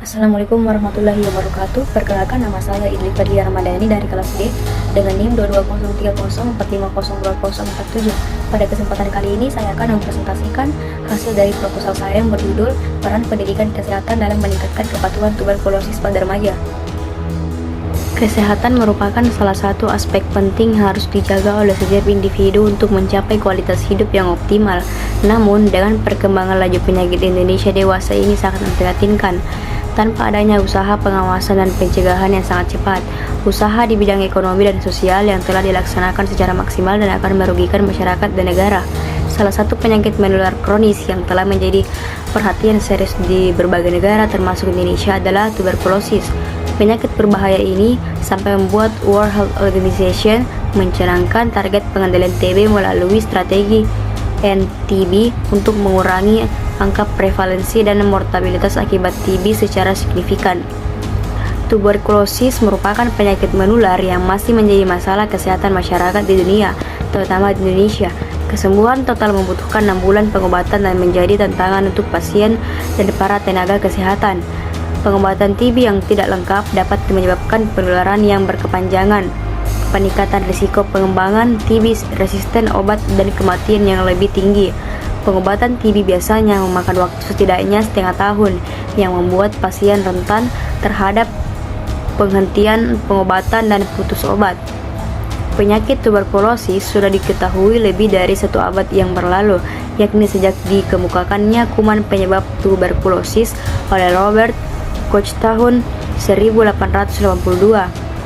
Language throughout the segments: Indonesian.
Assalamualaikum warahmatullahi wabarakatuh. Perkenalkan, nama saya Idli Fadlia Ramadhani dari kelas D dengan NIM 2203045020047. Pada kesempatan kali ini saya akan mempresentasikan hasil dari proposal saya yang berjudul Peran Pendidikan Kesehatan dalam Meningkatkan Kepatuhan Tuberkulosis pada Remaja. Kesehatan merupakan salah satu aspek penting harus dijaga oleh setiap individu untuk mencapai kualitas hidup yang optimal. Namun, dengan perkembangan laju penyakit Indonesia dewasa ini sangat memprihatinkan. Tanpa adanya usaha pengawasan dan pencegahan yang sangat cepat, usaha di bidang ekonomi dan sosial yang telah dilaksanakan secara maksimal dan akan merugikan masyarakat dan negara. Salah satu penyakit menular kronis yang telah menjadi perhatian serius di berbagai negara termasuk Indonesia adalah tuberkulosis. Penyakit berbahaya ini sampai membuat World Health Organization mencanangkan target pengendalian TB melalui strategi NTB untuk mengurangi angka prevalensi dan mortalitas akibat TB secara signifikan. Tuberkulosis merupakan penyakit menular yang masih menjadi masalah kesehatan masyarakat di dunia, terutama di Indonesia. Kesembuhan total membutuhkan 6 bulan pengobatan dan menjadi tantangan untuk pasien dan para tenaga kesehatan. Pengobatan TB yang tidak lengkap dapat menyebabkan penularan yang berkepanjangan, peningkatan risiko pengembangan TB resisten obat, dan kematian yang lebih tinggi. Pengobatan TB biasanya memakan waktu setidaknya setengah tahun, yang membuat pasien rentan terhadap penghentian pengobatan dan putus obat. Penyakit tuberkulosis sudah diketahui lebih dari 1 abad yang berlalu, yakni sejak dikemukakannya kuman penyebab tuberkulosis oleh Robert Koch tahun 1882.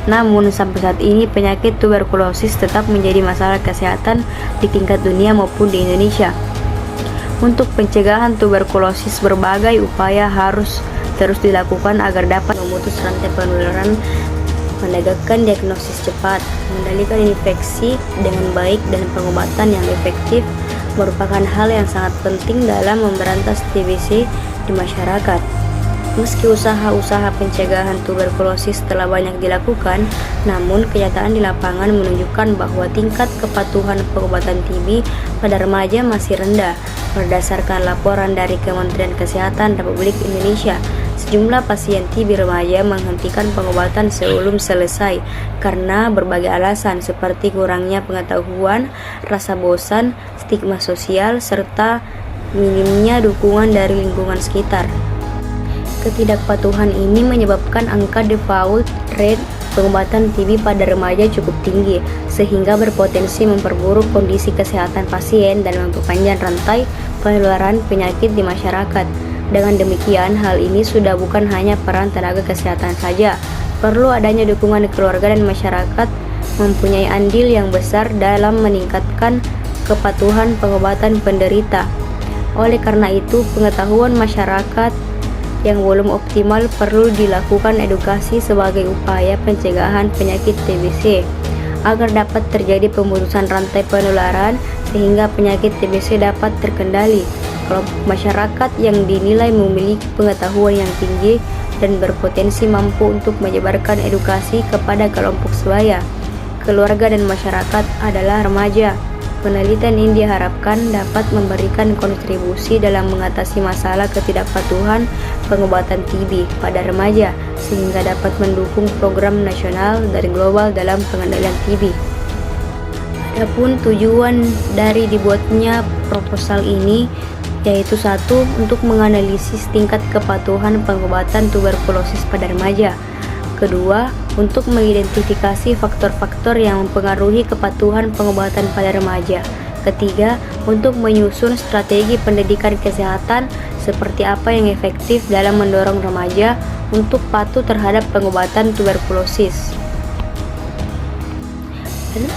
Namun sampai saat ini penyakit tuberkulosis tetap menjadi masalah kesehatan di tingkat dunia maupun di Indonesia. Untuk pencegahan tuberkulosis, berbagai upaya harus terus dilakukan agar dapat memutus rantai penularan, menegakkan diagnosis cepat, mengendalikan infeksi dengan baik, dan pengobatan yang efektif merupakan hal yang sangat penting dalam memberantas TBC di masyarakat. Meski usaha-usaha pencegahan tuberkulosis telah banyak dilakukan, namun kenyataan di lapangan menunjukkan bahwa tingkat kepatuhan pengobatan TB pada remaja masih rendah. Berdasarkan laporan dari Kementerian Kesehatan Republik Indonesia, sejumlah pasien TB remaja menghentikan pengobatan sebelum selesai karena berbagai alasan seperti kurangnya pengetahuan, rasa bosan, stigma sosial, serta minimnya dukungan dari lingkungan sekitar. Ketidakpatuhan ini menyebabkan angka default rate pengobatan TB pada remaja cukup tinggi, sehingga berpotensi memperburuk kondisi kesehatan pasien dan memperpanjang rantai penularan penyakit di masyarakat. Dengan demikian, hal ini sudah bukan hanya peran tenaga kesehatan saja. Perlu adanya dukungan keluarga dan masyarakat mempunyai andil yang besar dalam meningkatkan kepatuhan pengobatan penderita. Oleh karena itu, pengetahuan masyarakat yang belum optimal perlu dilakukan edukasi sebagai upaya pencegahan penyakit TBC agar dapat terjadi pemutusan rantai penularan sehingga penyakit TBC dapat terkendali. Kelompok masyarakat yang dinilai memiliki pengetahuan yang tinggi dan berpotensi mampu untuk menyebarkan edukasi kepada kelompok sebaya, keluarga, dan masyarakat adalah remaja. Penelitian ini diharapkan dapat memberikan kontribusi dalam mengatasi masalah ketidakpatuhan pengobatan TB pada remaja, sehingga dapat mendukung program nasional dan global dalam pengendalian TB. Adapun tujuan dari dibuatnya proposal ini yaitu 1. Untuk menganalisis tingkat kepatuhan pengobatan tuberkulosis pada remaja. 2. Untuk mengidentifikasi faktor-faktor yang mempengaruhi kepatuhan pengobatan pada remaja. 3. Untuk menyusun strategi pendidikan kesehatan seperti apa yang efektif dalam mendorong remaja untuk patuh terhadap pengobatan tuberkulosis.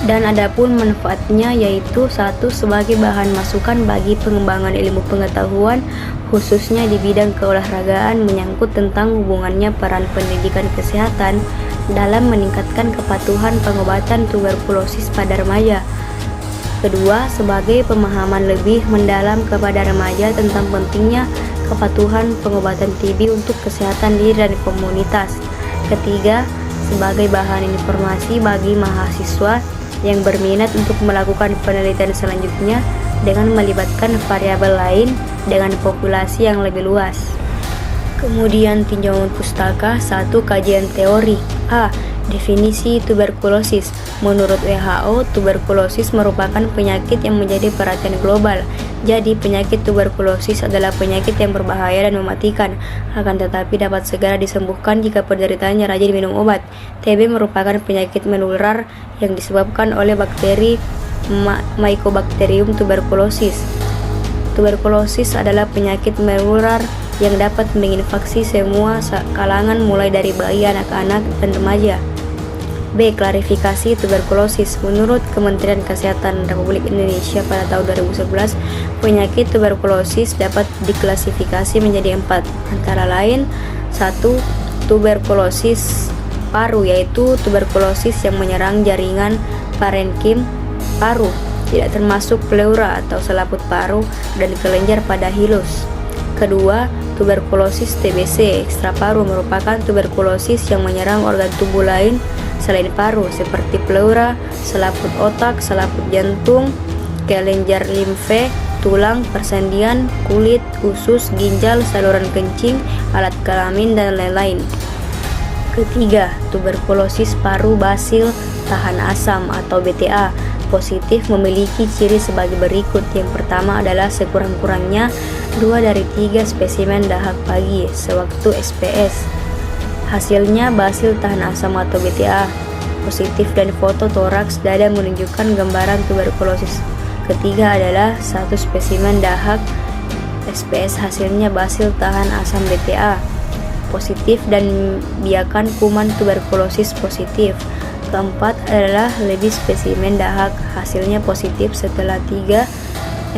Dan adapun manfaatnya yaitu 1. Sebagai bahan masukan bagi pengembangan ilmu pengetahuan khususnya di bidang keolahragaan menyangkut tentang hubungannya peran pendidikan kesehatan dalam meningkatkan kepatuhan pengobatan tuberkulosis pada remaja. 2. Sebagai pemahaman lebih mendalam kepada remaja tentang pentingnya kepatuhan pengobatan TB untuk kesehatan diri dan komunitas. 3. Sebagai bahan informasi bagi mahasiswa yang berminat untuk melakukan penelitian selanjutnya dengan melibatkan variabel lain dengan populasi yang lebih luas. Kemudian tinjauan pustaka. 1. Kajian teori. A. Definisi tuberkulosis. Menurut WHO, tuberkulosis merupakan penyakit yang menjadi perhatian global. Jadi, penyakit tuberkulosis adalah penyakit yang berbahaya dan mematikan, akan tetapi dapat segera disembuhkan jika penderitanya rajin minum obat. TB merupakan penyakit menular yang disebabkan oleh bakteri Mycobacterium tuberculosis. Tuberkulosis adalah penyakit menular yang dapat menginfeksi semua kalangan mulai dari bayi, anak-anak, dan remaja. B. Klarifikasi tuberkulosis. Menurut Kementerian Kesehatan Republik Indonesia pada tahun 2011, penyakit tuberkulosis dapat diklasifikasi menjadi 4, antara lain 1. Tuberkulosis paru, yaitu tuberkulosis yang menyerang jaringan parenkim paru, tidak termasuk pleura atau selaput paru dan kelenjar pada hilus. Kedua, tuberkulosis TBC ekstraparu merupakan tuberkulosis yang menyerang organ tubuh lain selain paru seperti pleura, selaput otak, selaput jantung, kelenjar limfe, tulang, persendian, kulit, usus, ginjal, saluran kencing, alat kelamin, dan lain-lain. Ketiga, tuberkulosis paru basil tahan asam atau BTA positif memiliki ciri sebagai berikut. Yang pertama adalah sekurang-kurangnya 2 dari 3 spesimen dahak pagi sewaktu SPS. Hasilnya basil tahan asam atau BTA positif dan foto toraks dada menunjukkan gambaran tuberkulosis. Ketiga adalah 1 spesimen dahak SPS, hasilnya basil tahan asam BTA positif dan biakan kuman tuberkulosis positif. Keempat adalah lebih spesimen dahak, hasilnya positif setelah 3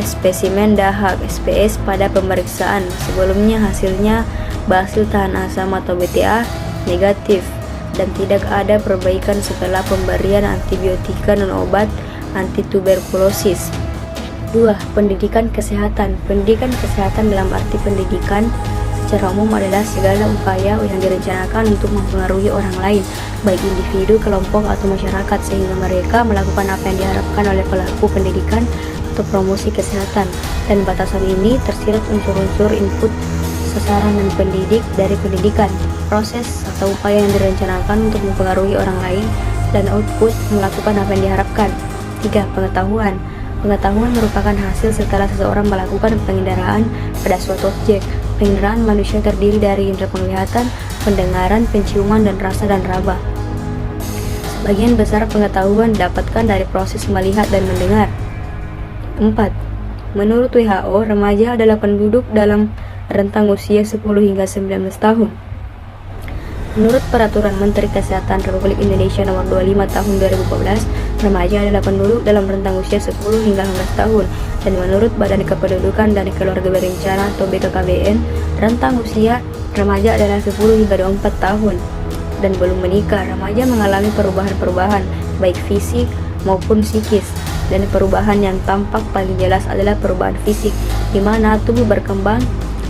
spesimen dahak SPS pada pemeriksaan sebelumnya. Hasilnya basil tahan asam atau BTA negatif dan tidak ada perbaikan setelah pemberian antibiotika dan obat antituberkulosis. 2. Pendidikan kesehatan. Pendidikan kesehatan dalam arti pendidikan secara umum adalah segala upaya yang direncanakan untuk mempengaruhi orang lain, baik individu, kelompok, atau masyarakat, sehingga mereka melakukan apa yang diharapkan oleh pelaku pendidikan atau promosi kesehatan. Dan batasan ini tersirat unsur-unsur input, sasaran, dan pendidik dari pendidikan, proses atau upaya yang direncanakan untuk mempengaruhi orang lain, dan output melakukan apa yang diharapkan. 3. Pengetahuan. Pengetahuan merupakan hasil setelah seseorang melakukan pengendaraan pada suatu objek. Pengendaraan manusia terdiri dari indera penglihatan, pendengaran, penciuman, dan rasa dan raba. Sebagian besar pengetahuan didapatkan dari proses melihat dan mendengar. 4. Menurut WHO, remaja adalah penduduk dalam rentang usia 10 hingga 19 tahun. Menurut Peraturan Menteri Kesehatan Republik Indonesia Nomor 25 Tahun 2014, remaja adalah penduduk dalam rentang usia 10 hingga 15 tahun. Dan menurut Badan Kependudukan dan Keluarga Berencana atau BKKBN, rentang usia remaja adalah 10 hingga 24 tahun dan belum menikah. Remaja mengalami perubahan-perubahan baik fisik maupun psikis, dan perubahan yang tampak paling jelas adalah perubahan fisik, di mana tubuh berkembang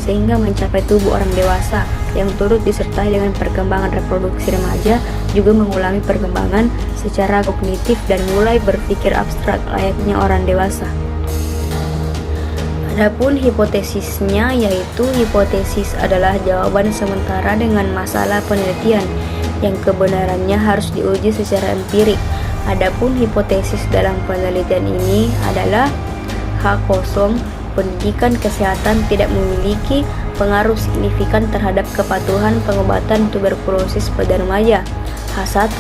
sehingga mencapai tubuh orang dewasa, yang turut disertai dengan perkembangan reproduksi. Remaja juga mengalami perkembangan secara kognitif dan mulai berpikir abstrak layaknya orang dewasa. Adapun hipotesisnya, yaitu hipotesis adalah jawaban sementara dengan masalah penelitian yang kebenarannya harus diuji secara empirik. Adapun hipotesis dalam penelitian ini adalah H0, pendidikan kesehatan tidak memiliki pengaruh signifikan terhadap kepatuhan pengobatan tuberkulosis pada remaja. H1,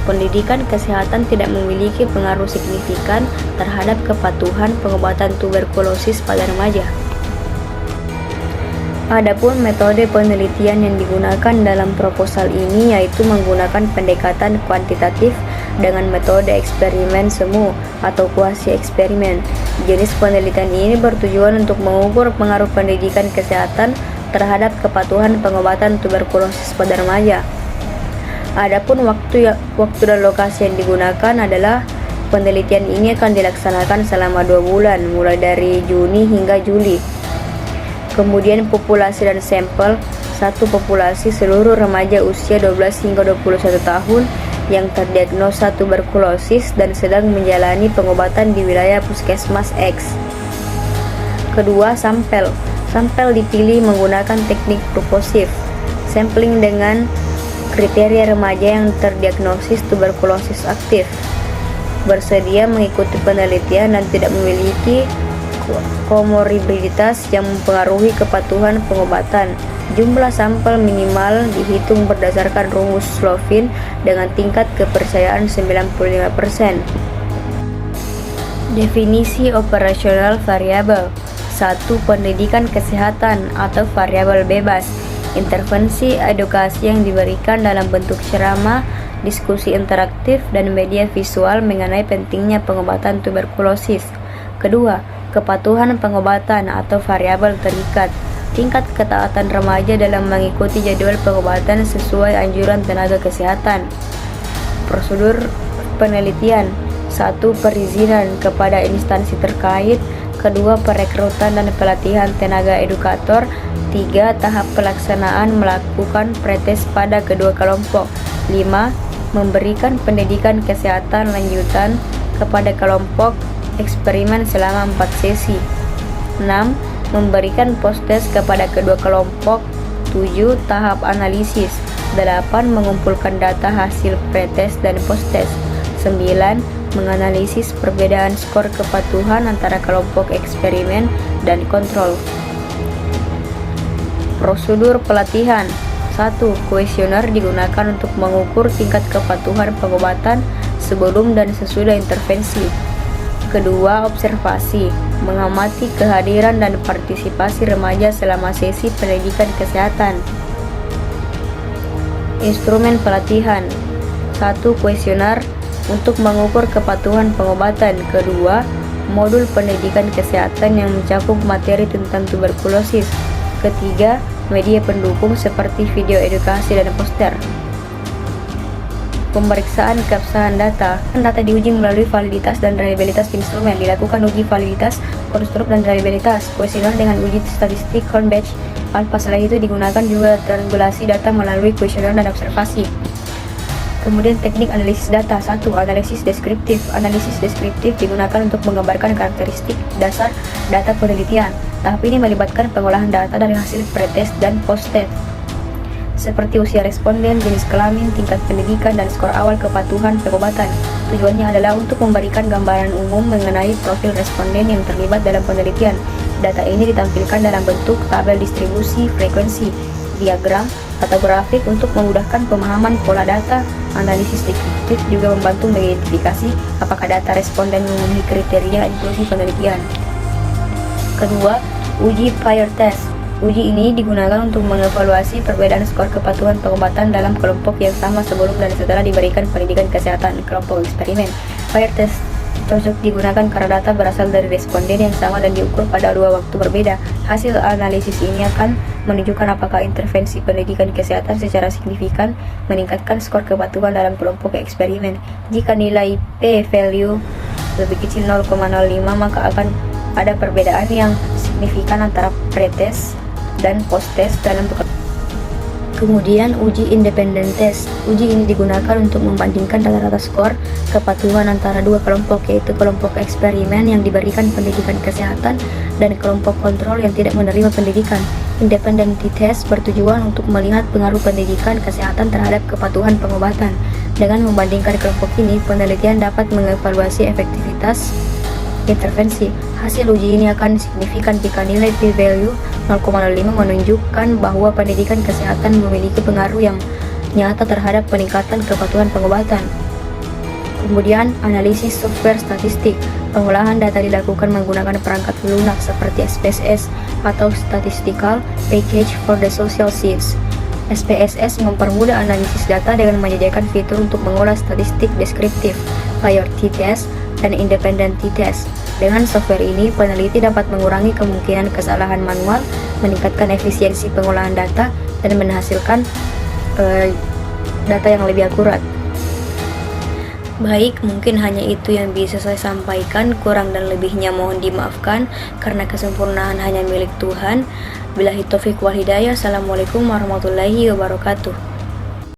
pendidikan kesehatan tidak memiliki pengaruh signifikan terhadap kepatuhan pengobatan tuberkulosis pada remaja. Adapun metode penelitian yang digunakan dalam proposal ini yaitu menggunakan pendekatan kuantitatif dengan metode eksperimen semu atau kuasi eksperimen. Jenis penelitian ini bertujuan untuk mengukur pengaruh pendidikan kesehatan terhadap kepatuhan pengobatan tuberkulosis pada remaja. Adapun waktu dan lokasi yang digunakan adalah penelitian ini akan dilaksanakan selama 2 bulan, mulai dari Juni hingga Juli. Kemudian populasi dan sampel. 1. Populasi seluruh remaja usia 12 hingga 21 tahun yang terdiagnosa tuberkulosis dan sedang menjalani pengobatan di wilayah puskesmas X. Kedua, sampel. Sampel dipilih menggunakan teknik purposif. sampling dengan kriteria remaja yang terdiagnosis tuberkulosis aktif, bersedia mengikuti penelitian dan tidak memiliki komorbiditas yang mempengaruhi kepatuhan pengobatan. Jumlah sampel minimal dihitung berdasarkan rumus Slovin dengan tingkat kepercayaan 95%. Definisi operasional variabel. 1. Pendidikan kesehatan atau variabel bebas. Intervensi edukasi yang diberikan dalam bentuk ceramah, diskusi interaktif, dan media visual mengenai pentingnya pengobatan tuberkulosis. Kedua, kepatuhan pengobatan atau variabel terikat. Tingkat ketaatan remaja dalam mengikuti jadwal pengobatan sesuai anjuran tenaga kesehatan. Prosedur penelitian. 1. Perizinan kepada instansi terkait. 2. Perekrutan dan pelatihan tenaga edukator. 3. Tahap pelaksanaan melakukan pretest pada kedua kelompok. 5. Memberikan pendidikan kesehatan lanjutan kepada kelompok eksperimen selama 4 sesi. 6. Memberikan post-test kepada kedua kelompok. 7. Tahap analisis. 8. Mengumpulkan data hasil pretest dan post-test. 9. Menganalisis perbedaan skor kepatuhan antara kelompok eksperimen dan kontrol. Prosedur pelatihan. 1. Kuesioner digunakan untuk mengukur tingkat kepatuhan pengobatan sebelum dan sesudah intervensi. Kedua, observasi, mengamati kehadiran dan partisipasi remaja selama sesi pendidikan kesehatan. Instrumen pelatihan. 1. Kuesioner untuk mengukur kepatuhan pengobatan. Kedua, modul pendidikan kesehatan yang mencakup materi tentang tuberkulosis. Ketiga, media pendukung seperti video edukasi dan poster. Pemeriksaan keabsahan data. Data diuji melalui validitas dan reliabilitas instrumen. Dilakukan uji validitas, konstruk, dan reliabilitas. Kuesioner dengan uji statistik Hornbach alpha. Selain itu digunakan juga triangulasi data melalui kuesioner dan observasi. Kemudian teknik analisis data. 1. Analisis deskriptif. Analisis deskriptif digunakan untuk menggambarkan karakteristik dasar data penelitian. Tahap ini melibatkan pengolahan data dari hasil pretest dan post-test, seperti usia responden, jenis kelamin, tingkat pendidikan, dan skor awal kepatuhan pengobatan. Tujuannya adalah untuk memberikan gambaran umum mengenai profil responden yang terlibat dalam penelitian. Data ini ditampilkan dalam bentuk tabel distribusi frekuensi, diagram, atau grafik untuk memudahkan pemahaman pola data. Analisis deskriptif juga membantu mengidentifikasi apakah data responden memenuhi kriteria inklusi penelitian. Kedua, uji prior test. Uji ini digunakan untuk mengevaluasi perbedaan skor kepatuhan pengobatan dalam kelompok yang sama sebelum dan setelah diberikan pendidikan kesehatan kelompok eksperimen. Prior test cocok digunakan karena data berasal dari responden yang sama dan diukur pada 2 waktu berbeda. Hasil analisis ini akan menunjukkan apakah intervensi pendidikan kesehatan secara signifikan meningkatkan skor kepatuhan dalam kelompok eksperimen. Jika nilai p-value lebih kecil 0,05, maka akan ada perbedaan yang signifikan antara pretest dan post-test dalam Kemudian uji independent test. Uji ini digunakan untuk membandingkan rata-rata skor kepatuhan antara 2 kelompok, yaitu kelompok eksperimen yang diberikan pendidikan kesehatan dan kelompok kontrol yang tidak menerima pendidikan. Independent test bertujuan untuk melihat pengaruh pendidikan kesehatan terhadap kepatuhan pengobatan. Dengan membandingkan kelompok ini, penelitian dapat mengevaluasi efektivitas intervensi. Hasil uji ini akan signifikan jika nilai p-value 0,05 menunjukkan bahwa pendidikan kesehatan memiliki pengaruh yang nyata terhadap peningkatan kepatuhan pengobatan. Kemudian, analisis software statistik. Pengolahan data dilakukan menggunakan perangkat lunak seperti SPSS atau Statistical Package for the Social Sciences. SPSS mempermudah analisis data dengan menyediakan fitur untuk mengolah statistik deskriptif, priority test, dan independent test. Dengan software ini, peneliti dapat mengurangi kemungkinan kesalahan manual, meningkatkan efisiensi pengolahan data, dan menghasilkan data yang lebih akurat. Baik, mungkin hanya itu yang bisa saya sampaikan. Kurang dan lebihnya mohon dimaafkan, karena kesempurnaan hanya milik Tuhan. Billahi taufiq wal hidayah. Assalamualaikum warahmatullahi wabarakatuh.